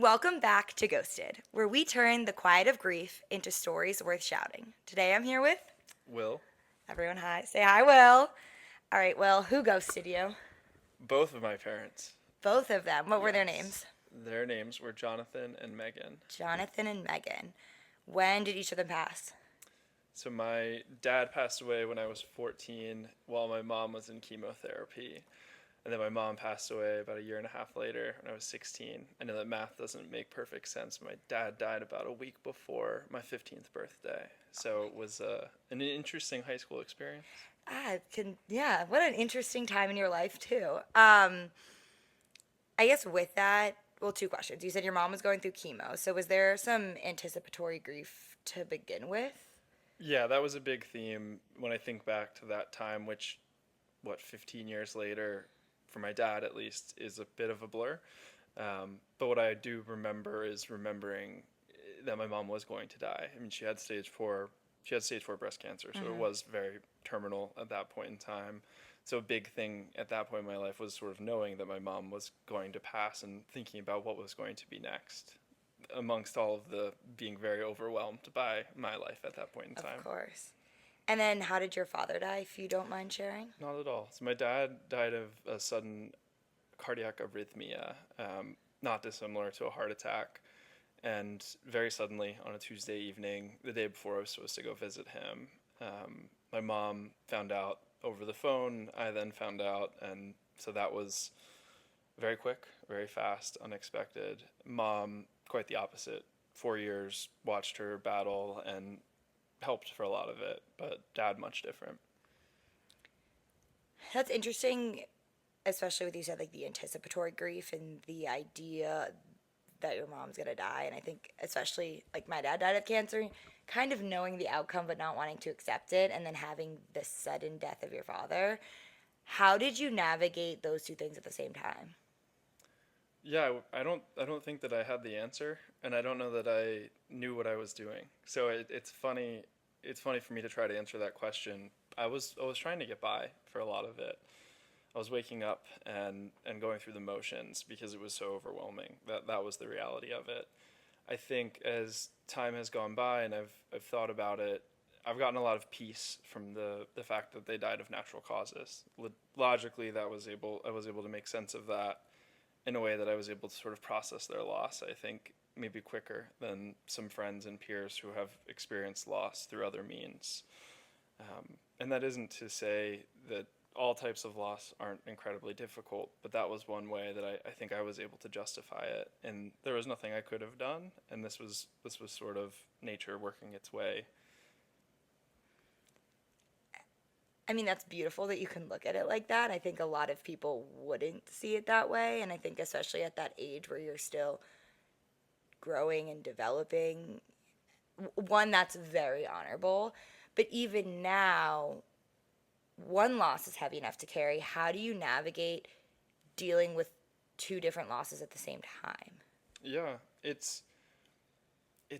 Welcome back to Ghosted, where we turn the quiet of grief into stories worth shouting. Today I'm here with Will, everyone. Hi. Say hi, Will. All right, Will, who ghosted you? both of my parents. Both of them. What were their Yes. names? Their names were Jonathan and Megan. Jonathan and Megan. When did each of them pass? So my dad passed away when I was 14 while my mom was in chemotherapy. And then my mom passed away about a year and a half later when I was 16. I know that math doesn't make perfect sense. My dad died about a week before my 15th birthday. So it was an interesting high school experience. Yeah, what an interesting time in your life, too. I guess with that, well, two questions. You said your mom was going through chemo, so was there some anticipatory grief to begin with? Yeah, that was a big theme when I think back to that time, which, 15 years later, for my dad at least, is a bit of a blur. But what I do remember is remembering that my mom was going to die. I mean, she had stage four breast cancer, so it Mm-hmm. was very terminal at that point in time. So a big thing at that point in my life was sort of knowing that my mom was going to pass and thinking about what was going to be next, amongst all of the being very overwhelmed by my life at that point in Of time. course. And then how did your father die, if you don't mind sharing? Not at all. So my dad died of a sudden cardiac arrhythmia, not dissimilar to a heart attack. And very suddenly, on a Tuesday evening, the day before I was supposed to go visit him, my mom found out over the phone. I then found out, and so that was very quick, very fast, unexpected. Mom, quite the opposite. 4 years, watched her battle and helped for a lot of it, but dad, much different. That's interesting, especially with you said like the anticipatory grief and the idea that your mom's gonna die. And I think especially like my dad died of cancer, kind of knowing the outcome but not wanting to accept it, and then having the sudden death of your father. How did you navigate those two things at the same time? Yeah, I don't think that I had the answer, and I don't know that I knew what I was doing. So it's funny. It's funny for me to try to answer that question. I was trying to get by for a lot of it. I was waking up and going through the motions because it was so overwhelming. That was the reality of it. I think as time has gone by and I've thought about it, I've gotten a lot of peace from the fact that they died of natural causes. Logically, that was able I was able to make sense of that in a way that I was able to sort of process their loss, I think, maybe quicker than some friends and peers who have experienced loss through other means. And that isn't to say that all types of loss aren't incredibly difficult, but that was one way that I think I was able to justify it. And there was nothing I could have done, and this was sort of nature working its way. I mean, that's beautiful that you can look at it like that. I think a lot of people wouldn't see it that way. And I think, especially at that age where you're still growing and developing, one, that's very honorable. But even now, one loss is heavy enough to carry. How do you navigate dealing with two different losses at the same time? Yeah, it's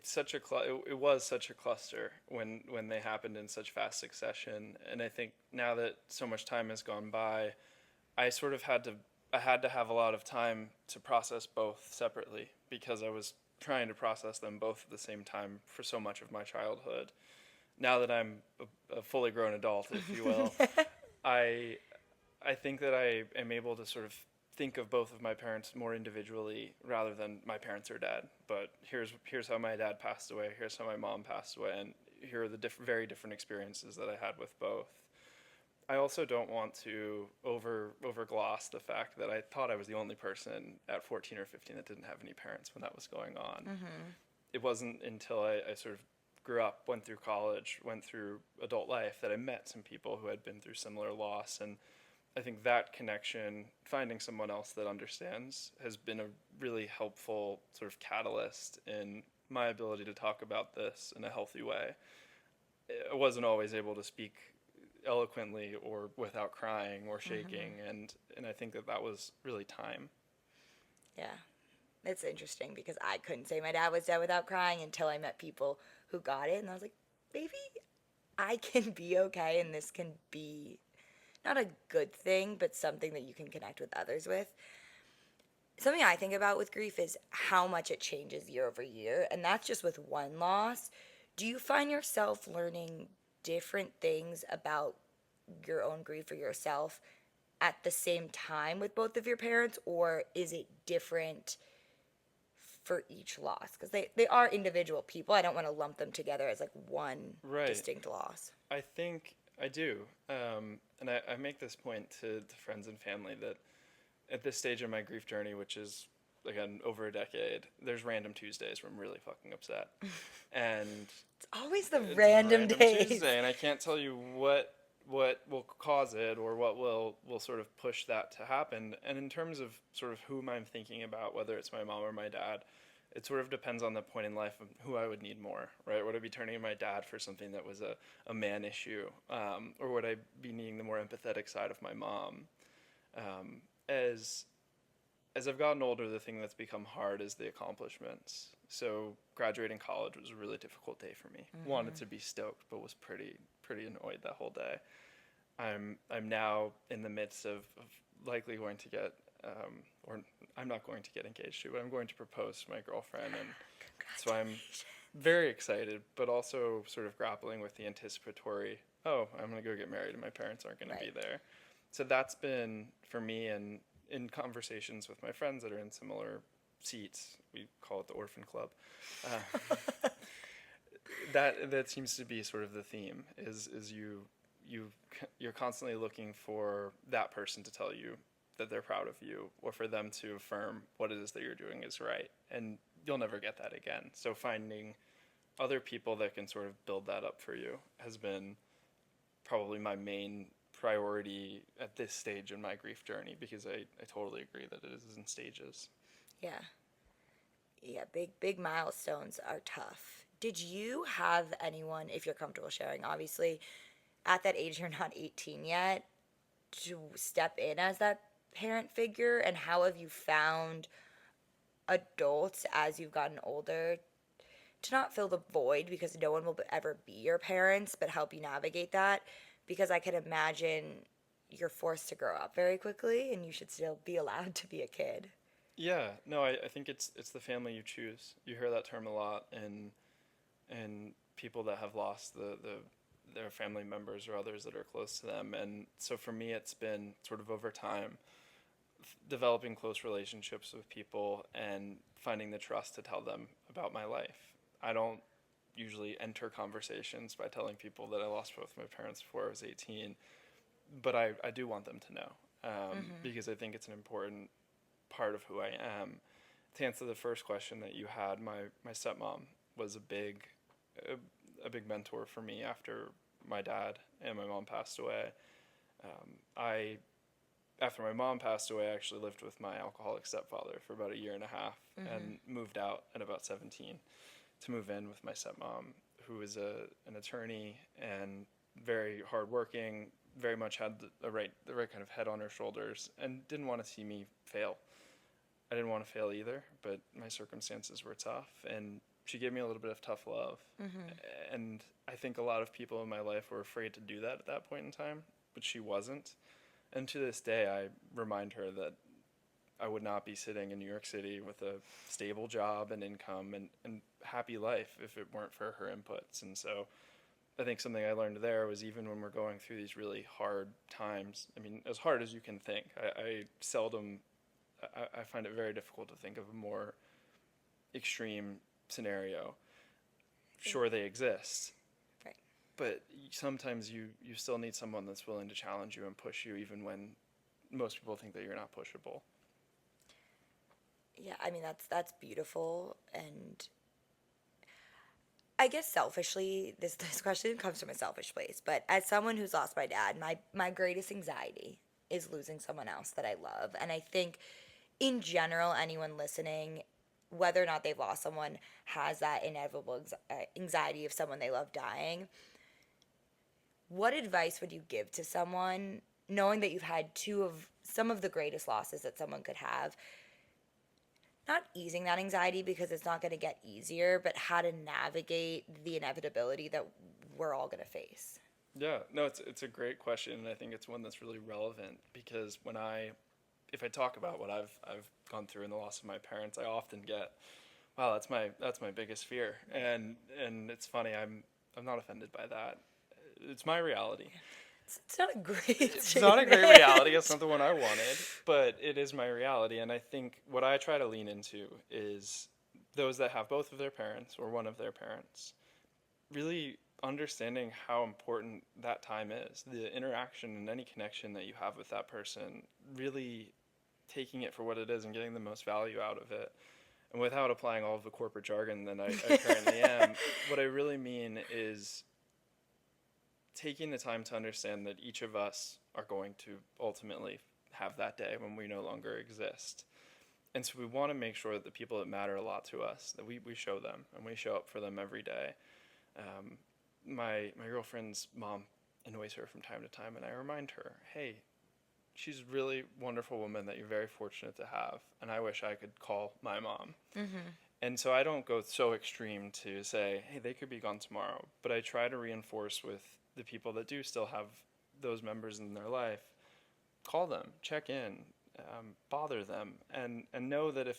such a it was such a cluster when they happened in such fast succession, and I think now that so much time has gone by, I sort of had to have a lot of time to process both separately because I was trying to process them both at the same time for so much of my childhood. Now that I'm a fully grown adult, if you will, I I think that I am able to sort of think of both of my parents more individually rather than my parents or dad. But here's how my dad passed away. Here's how my mom passed away, and here are the very different experiences that I had with both. I also don't want to overgloss the fact that I thought I was the only person at 14 or 15 that didn't have any parents when that was going on. Mm-hmm. It wasn't until I sort of grew up, went through college, went through adult life that I met some people who had been through similar loss. And I think that connection, finding someone else that understands, has been a really helpful sort of catalyst in my ability to talk about this in a healthy way. I wasn't always able to speak eloquently or without crying or Mm-hmm. shaking, and I think that that was really time. Yeah. It's interesting because I couldn't say my dad was dead without crying until I met people who got it. And I was like, maybe I can be okay and this can be not a good thing, but something that you can connect with others with. something I think about with grief is how much it changes year over year, and that's just with one loss. Do you find yourself learning different things about your own grief for yourself at the same time with both of your parents, or is it different for each loss? Because they are individual people. I don't want to lump them together as like one Right. distinct loss. I think I do. And I make this point to friends and family that at this stage in my grief journey, which is again over a decade, there's random Tuesdays where I'm really fucking upset. And It's always the it's random random days. Tuesday, and I can't tell you what will cause it or what will sort of push that to happen. And in terms of sort of whom I'm thinking about, whether it's my mom or my dad, it sort of depends on the point in life of who I would need more, right? Would I be turning to my dad for something that was a man issue, or would I be needing the more empathetic side of my mom? Um, as as I've gotten older, the thing that's become hard is the accomplishments. So graduating college was a really difficult day for me. Wanted to be stoked, but was pretty annoyed that whole day. I'm now in the midst of likely going to get, or I'm not going to get engaged to, but I'm going to propose to my girlfriend, and so I'm very excited, but also sort of grappling with the anticipatory. Oh, I'm gonna go get married, and my parents aren't gonna be Right. there. So that's been for me, and in conversations with my friends that are in similar seats, we call it the orphan club. Uh, that seems to be sort of the theme. Is you're constantly looking for that person to tell you that they're proud of you, or for them to affirm what it is that you're doing is right, and you'll never get that again. So finding other people that can sort of build that up for you has been probably my main priority at this stage in my grief journey, because I totally agree that it is in stages. Yeah. Yeah, big milestones are tough. Did you have anyone, if you're comfortable sharing, obviously at that age you're not 18 yet, to step in as that parent figure, and how have you found adults as you've gotten older to not fill the void, because no one will ever be your parents, but help you navigate that, because I can imagine you're forced to grow up very quickly and you should still be allowed to be a kid. Yeah, no, I think it's the family you choose. You hear that term a lot in people that have lost their family members or others that are close to them. And so for me, it's been sort of over time developing close relationships with people and finding the trust to tell them about my life. I don't usually enter conversations by telling people that I lost both my parents before I was 18, but I do want them to know, because I think it's an important part of who I am. To answer the first question that you had, my stepmom was a, a big mentor for me after my dad and my mom passed away. I After my mom passed away, I actually lived with my alcoholic stepfather for about a year and a half, and moved out at about 17 to move in with my stepmom, who is an attorney and very hardworking, very much had the right kind of head on her shoulders, and didn't want to see me fail. I didn't want to fail either, but my circumstances were tough, and she gave me a little bit of tough love. And I think a lot of people in my life were afraid to do that at that point in time, but she wasn't. And to this day, I remind her that I would not be sitting in New York City with a stable job and income and happy life if it weren't for her inputs. And so I think something I learned there was, even when we're going through these really hard times, I mean, as hard as you can think, I seldom, I find it very difficult to think of a more extreme scenario. Sure, they exist, Right. but sometimes you still need someone that's willing to challenge you and push you, even when most people think that you're not pushable. Yeah, I mean that's beautiful, and I guess selfishly, this question comes from a selfish place, but as someone who's lost my dad, my greatest anxiety is losing someone else that I love. And I think in general, anyone listening, whether or not they've lost someone, has that inevitable anxiety of someone they love dying. What advice would you give to someone knowing that you've had two of some of the greatest losses that someone could have, not easing that anxiety because it's not going to get easier, but how to navigate the inevitability that we're all going to face? Yeah, no, it's a great question, and I think it's one that's really relevant, because when I if I talk about what I've gone through in the loss of my parents, I often get, wow, that's my biggest fear, and it's funny, I'm not offended by that. It's my reality. It's not a great It's not a great reality. It's statement. not the one I wanted, but it is my reality. And I think what I try to lean into is those that have both of their parents or one of their parents, really understanding how important that time is, the interaction and any connection that you have with that person, really taking it for what it is and getting the most value out of it. And without applying all of the corporate jargon that I currently am, what I really mean is taking the time to understand that each of us are going to ultimately have that day when we no longer exist. And so we want to make sure that the people that matter a lot to us, that we show them and we show up for them every day. My girlfriend's mom annoys her from time to time, and I remind her, hey, she's a really wonderful woman that you're very fortunate to have, and I wish I could call my mom. And so I don't go so extreme to say, hey, they could be gone tomorrow, but I try to reinforce with the people that do still have those members in their life, call them, check in, bother them, and know that if,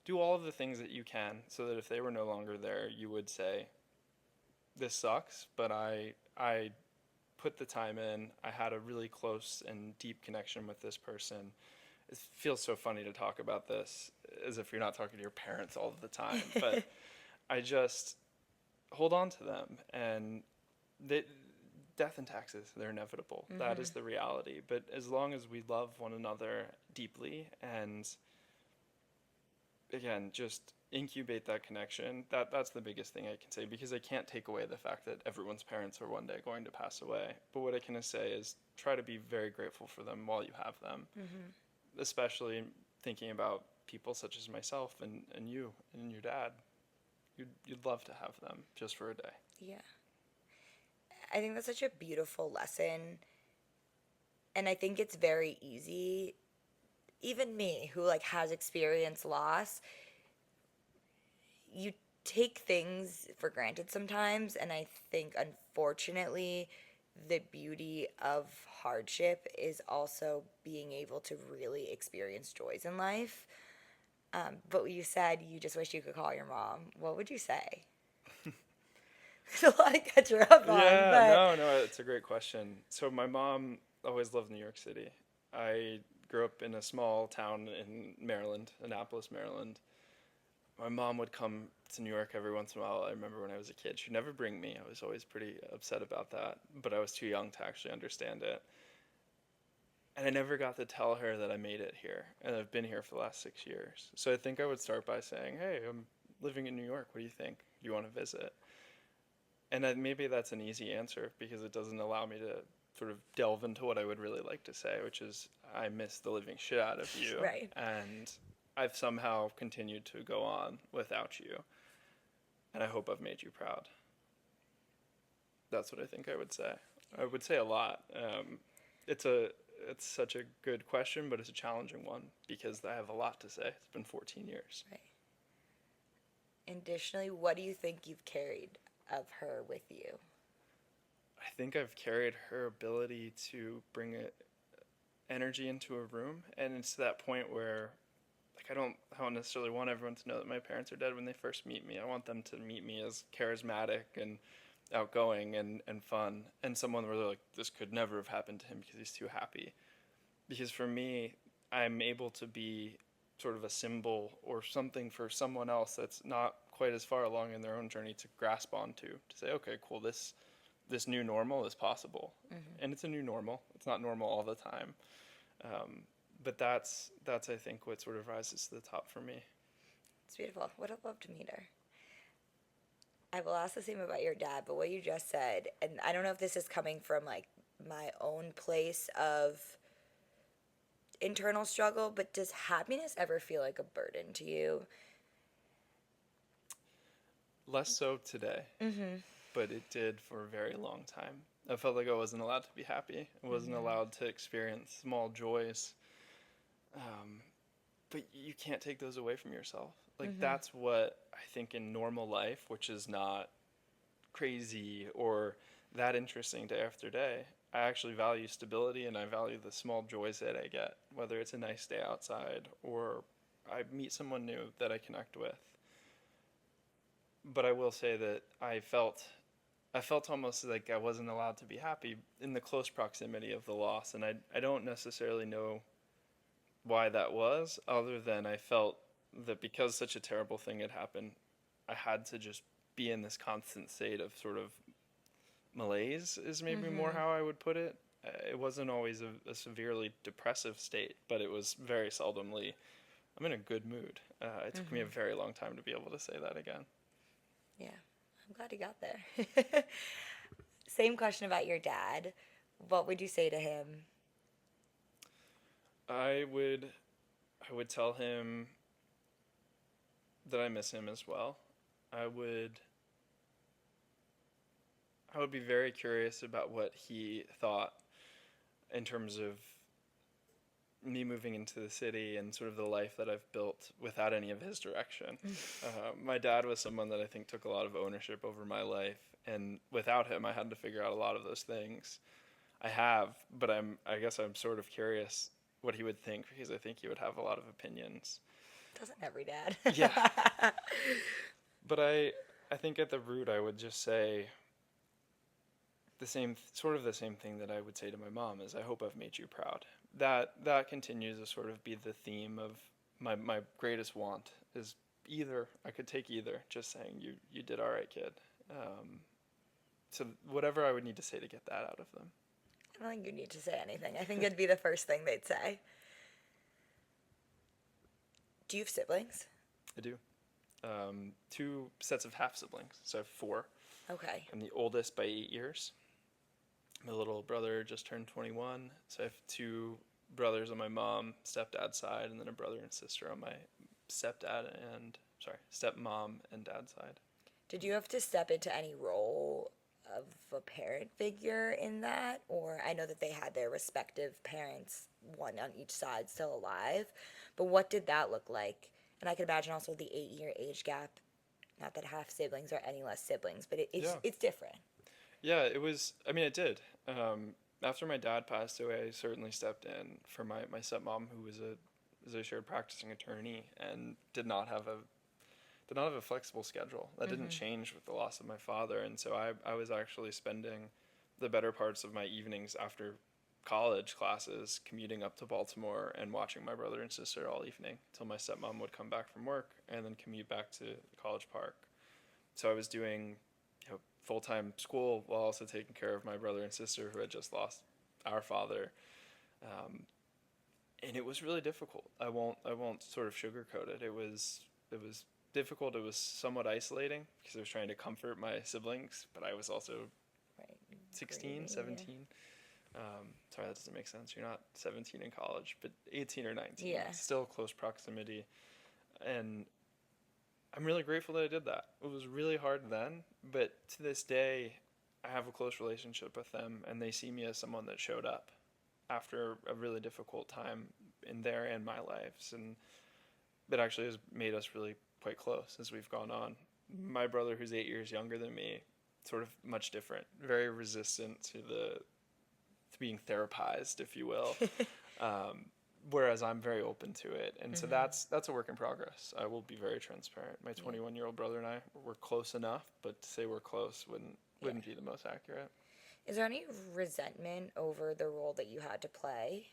do all of the things that you can so that if they were no longer there, you would say, this sucks, but I put the time in. I had a really close and deep connection with this person. It feels so funny to talk about this as if you're not talking to your parents all of the time, but I just hold on to them, and they, death and taxes, they're inevitable. That is the reality. But as long as we love one another deeply and again, just incubate that connection. That's the biggest thing I can say, because I can't take away the fact that everyone's parents are one day going to pass away. But what I can say is try to be very grateful for them while you have them, especially thinking about people such as myself and you and your dad. You'd love to have them just for a day. Yeah. I think that's such a beautiful lesson. And I think it's very easy, even me who like has experienced loss, you take things for granted sometimes, and I think unfortunately the beauty of hardship is also being able to really experience joys in life. But you said you just wish you could call your mom. What would you say? There's a lot to catch her up on, Yeah, but no, it's a great question. So my mom always loved New York City. I grew up in a small town in Maryland, Annapolis, Maryland. My mom would come to New York every once in a while. I remember when I was a kid. She'd never bring me. I was always pretty upset about that, but I was too young to actually understand it. And I never got to tell her that I made it here, and I've been here for the last 6 years. So I think I would start by saying, hey, I'm living in New York. What do you think? Do you want to visit? And maybe that's an easy answer because it doesn't allow me to sort of delve into what I would really like to say, which is I miss the living shit out of you. right. And I've somehow continued to go on without you. And I hope I've made you proud. That's what I think I would say. I would say a lot. It's such a good question, but it's a challenging one because I have a lot to say. It's been 14 years. Right. Additionally, what do you think you've carried of her with you? I think I've carried her ability to bring energy into a room, and it's to that point where like I don't necessarily want everyone to know that my parents are dead when they first meet me. I want them to meet me as charismatic and outgoing and fun, and someone where they're like, this could never have happened to him because he's too happy. Because for me, I'm able to be sort of a symbol or something for someone else that's not quite as far along in their own journey to grasp onto, to say, okay, cool, this new normal is possible. And it's a new normal. It's not normal all the time. But that's I think what sort of rises to the top for me. It's beautiful. Would have loved to meet her. I will ask the same about your dad, but what you just said, and I don't know if this is coming from like my own place of internal struggle, but does happiness ever feel like a burden to you? Less so today, but it did for a very long time. I felt like I wasn't allowed to be happy. I wasn't allowed to experience small joys. But you can't take those away from yourself. Like that's what I think in normal life, which is not crazy or that interesting day after day, I actually value stability and I value the small joys that I get, whether it's a nice day outside or I meet someone new that I connect with. But I will say that I felt almost like I wasn't allowed to be happy in the close proximity of the loss, and I don't necessarily know why that was, other than I felt that because such a terrible thing had happened, I had to just be in this constant state of sort of malaise, is maybe more how I would put it. It wasn't always a severely depressive state, but it was very seldomly, I'm in a good mood. It took me a very long time to be able to say that again. Yeah, I'm glad you got there. Same question about your dad. What would you say to him? I would I would tell him that I miss him as well. I would I would be very curious about what he thought in terms of me moving into the city and sort of the life that I've built without any of his direction. My dad was someone that I think took a lot of ownership over my life, and without him, I had to figure out a lot of those things. I have, but I guess I'm sort of curious what he would think because I think he would have a lot of opinions. Doesn't every dad? Yeah, but I think at the root, I would just say the same sort of the same thing that I would say to my mom is I hope I've made you proud. That continues to sort of be the theme of my greatest want is either I could take either, just saying you did all right, kid. Um, so whatever I would need to say to get that out of them. I don't think you need to say anything. I think it'd be the first thing they'd say. Do you have siblings? I do. Two sets of half siblings, so I have four. Okay. I'm the oldest by 8 years. My little brother just turned 21, so I have two brothers on my mom, stepdad's side, and then a brother and sister on my stepmom and dad's side. Did you have to step into any role of a parent figure in that? Or I know that they had their respective parents, one on each side, still alive. But what did that look like? And I could imagine also the 8-year age gap. Not that half siblings are any less siblings, but Yeah. it's different. Yeah, it was, I mean, it did. After my dad passed away, I certainly stepped in for my stepmom, who was a shared practicing attorney and did not have a flexible schedule. That didn't change with the loss of my father. And so I was actually spending the better parts of my evenings after college classes commuting up to Baltimore and watching my brother and sister all evening until my stepmom would come back from work and then commute back to College Park. So I was doing full-time school while also taking care of my brother and sister who had just lost our father. And it was really difficult. I won't sort of sugarcoat it. It was difficult. It was somewhat isolating because I was trying to comfort my siblings, but I was also Right. 16, Grieving, 17. Sorry, that doesn't make sense. You're not 17 in college, but 18 or 19. Yeah. Still close proximity. And I'm really grateful that I did that. It was really hard then, but to this day, I have a close relationship with them, and they see me as someone that showed up after a really difficult time in their and my lives. And it actually has made us really quite close as we've gone on. My brother, who's 8 years younger than me, sort of much different, very resistant to being therapized, if you will. Whereas I'm very open to it, and so that's a work in progress. I will be very transparent. My 21-year-old brother and I were close enough, but to say we're close wouldn't be the most accurate. Is there any resentment over the role that you had to play?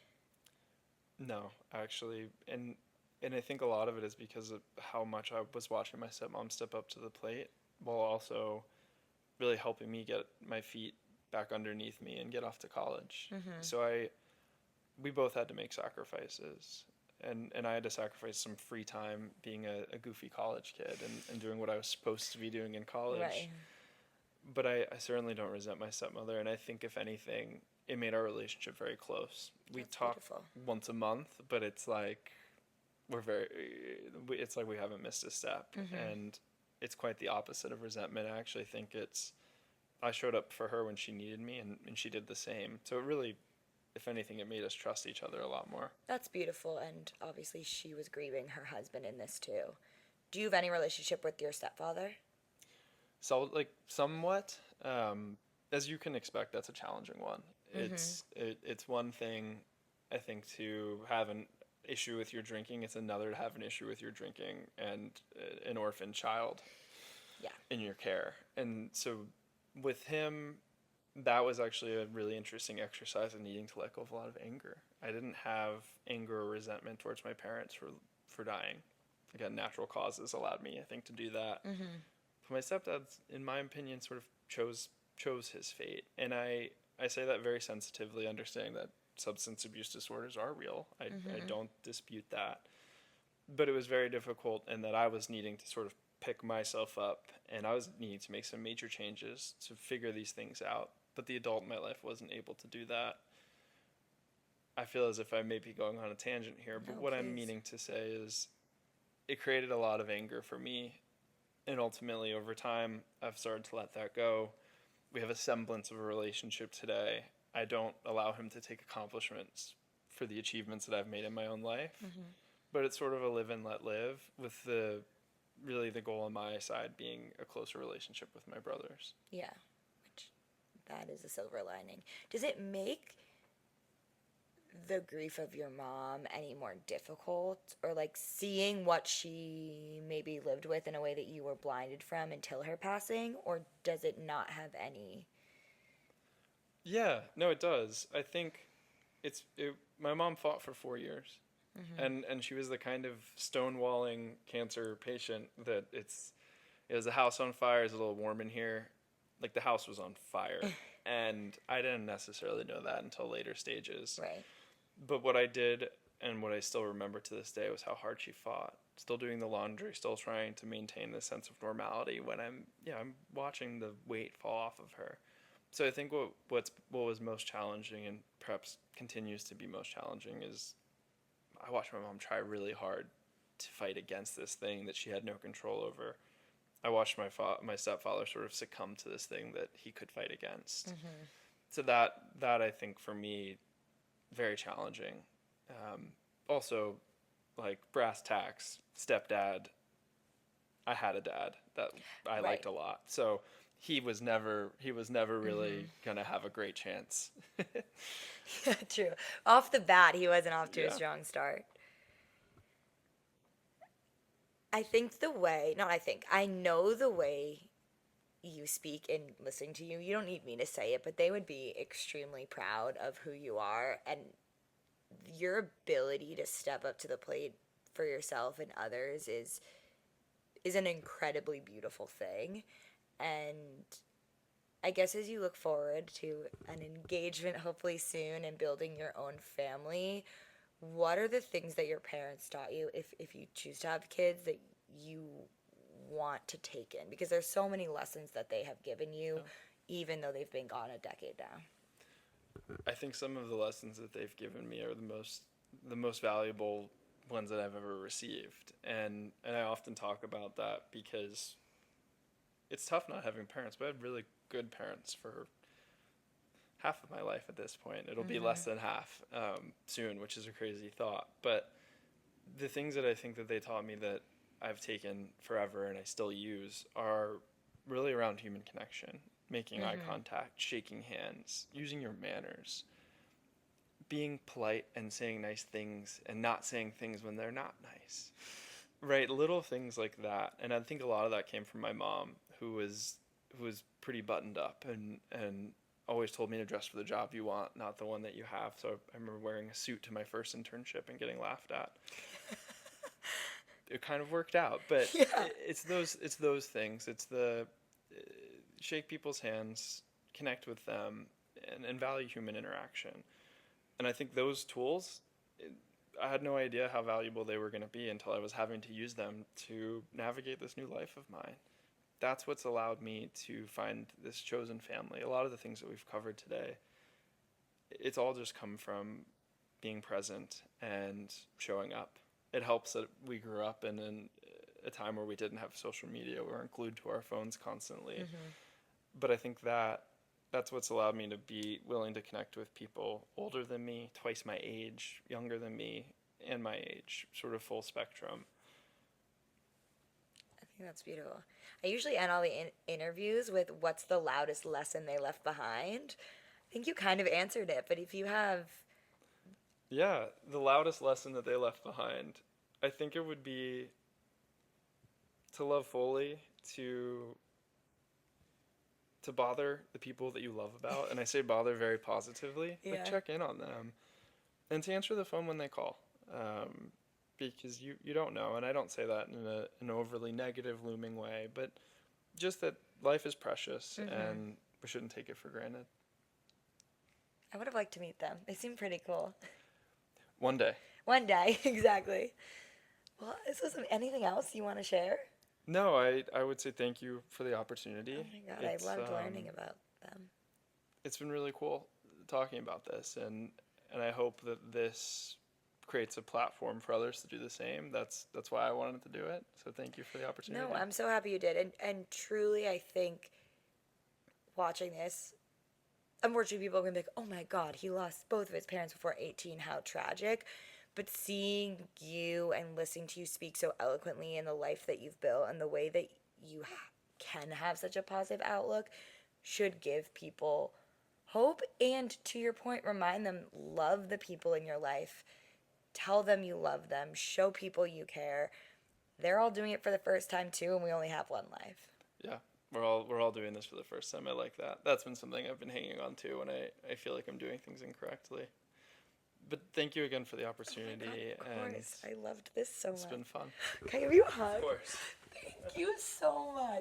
No, actually, and I think a lot of it is because of how much I was watching my stepmom step up to the plate, while also really helping me get my feet back underneath me and get off to college. So we both had to make sacrifices. And I had to sacrifice some free time being a goofy college kid and doing what I was supposed to be doing in college. Right. But I certainly don't resent my stepmother. And I think, if anything, it made our relationship very close. We That's talk beautiful. once a month, but it's like it's like we haven't missed a step. And it's quite the opposite of resentment. I actually think I showed up for her when she needed me, and she did the same. So it really, if anything, it made us trust each other a lot more. That's beautiful, and obviously she was grieving her husband in this too. Do you have any relationship with your stepfather? So, like, somewhat, as you can expect, that's a challenging one. It's one thing, I think, to have an issue with your drinking. It's another to have an issue with your drinking and an orphan child Yeah. in your care. And so with him, that was actually a really interesting exercise in needing to let go of a lot of anger. I didn't have anger or resentment towards my parents for dying. Again, natural causes allowed me, I think, to do that. But my stepdad, in my opinion, sort of chose his fate, and I say that very sensitively, understanding that substance abuse disorders are real. I don't dispute that, but it was very difficult, and that I was needing to sort of pick myself up, and I was needing to make some major changes to figure these things out. But the adult in my life wasn't able to do that. I feel as if I may be going on a tangent here, but No, what I'm please. meaning to say is it created a lot of anger for me, and ultimately over time I've started to let that go. We have a semblance of a relationship today. I don't allow him to take accomplishments for the achievements that I've made in my own life, but it's sort of a live and let live, with the really the goal on my side being a closer relationship with my brothers. Yeah. Which, that is a silver lining. Does it make the grief of your mom any more difficult, or like seeing what she maybe lived with in a way that you were blinded from until her passing, or does it not have any? Yeah, no, it does. I think my mom fought for 4 years, and she was the kind of stonewalling cancer patient that it was a house on fire. It's a little warm in here, like the house was on fire, and I didn't necessarily know that until later stages. Right. But what I did, and what I still remember to this day, was how hard she fought. Still doing the laundry, still trying to maintain this sense of normality when I'm watching the weight fall off of her. So I think what was most challenging, and perhaps continues to be most challenging, is I watched my mom try really hard to fight against this thing that she had no control over. I watched my stepfather sort of succumb to this thing that he could fight against. So that I think for me, very challenging. Also, like brass tacks, stepdad. I had a dad that I Right. liked a lot, so he was never really gonna have a great chance. True. Off the bat, he wasn't off to a Yeah. strong start. I think the way, not I think, I know the way you speak and listening to you, you don't need me to say it, but they would be extremely proud of who you are, and your ability to step up to the plate for yourself and others is an incredibly beautiful thing. And I guess as you look forward to an engagement hopefully soon and building your own family, what are the things that your parents taught you, if you choose to have kids, that you want to take in? Because there's so many lessons that they have given you, even though they've been gone a decade now. I think some of the lessons that they've given me are the most valuable ones that I've ever received, and I often talk about that because it's tough not having parents, but I had really good parents for half of my life at this point. It'll be less than half soon, which is a crazy thought. But the things that I think that they taught me that I've taken forever and I still use are really around human connection, making eye contact, shaking hands, using your manners, being polite and saying nice things and not saying things when they're not nice. Right, little things like that. And I think a lot of that came from my mom, who was pretty buttoned up and always told me to dress for the job you want, not the one that you have. So I remember wearing a suit to my first internship and getting laughed at. It kind of worked out, but Yeah. it's those things. It's the shake people's hands, connect with them, and value human interaction. And I think those tools, I had no idea how valuable they were going to be until I was having to use them to navigate this new life of mine. That's what's allowed me to find this chosen family. A lot of the things that we've covered today, it's all just come from being present and showing up. It helps that we grew up in a time where we didn't have social media. We weren't glued to our phones constantly. But I think that's what's allowed me to be willing to connect with people older than me, twice my age, younger than me, and my age, sort of full spectrum. I think that's beautiful. I usually end all the interviews with what's the loudest lesson they left behind. think you kind of answered it, but if you have, Yeah, the loudest lesson that they left behind, I think it would be to love fully, to to bother the people that you love about, and I say bother very positively, like yeah. check in on them, and to answer the phone when they call, um, because you don't know, and I don't say that in an overly negative, looming way, but just that life is precious, Hmm. and we shouldn't take it for granted. I would have liked to meet them. They seem pretty cool. One day. One day, exactly. Well, this was anything else you want to share? No, I would say thank you for the Oh opportunity. my God, I It's loved learning about them. it's been really cool talking about this, and I hope that this creates a platform for others to do the same. That's why I wanted to do it. So thank you for the No, opportunity. I'm so happy you did. And truly, I think watching this, unfortunately, people can be like, oh my God, he lost both of his parents before 18. How tragic. But seeing you and listening to you speak so eloquently in the life that you've built and the way that you can have such a positive outlook should give people hope. And to your point, remind them love the people in your life. Tell them you love them. Show people you care. They're all doing it for the first time too, and we only have one life. Yeah, we're all doing this for the first time. I like that. That's been something I've been hanging on to when I feel like I'm doing things incorrectly. But thank you again for the Oh my God, opportunity, of and course. I loved this so it's much. been fun. Can I give you a Of hug? course. Thank you so much.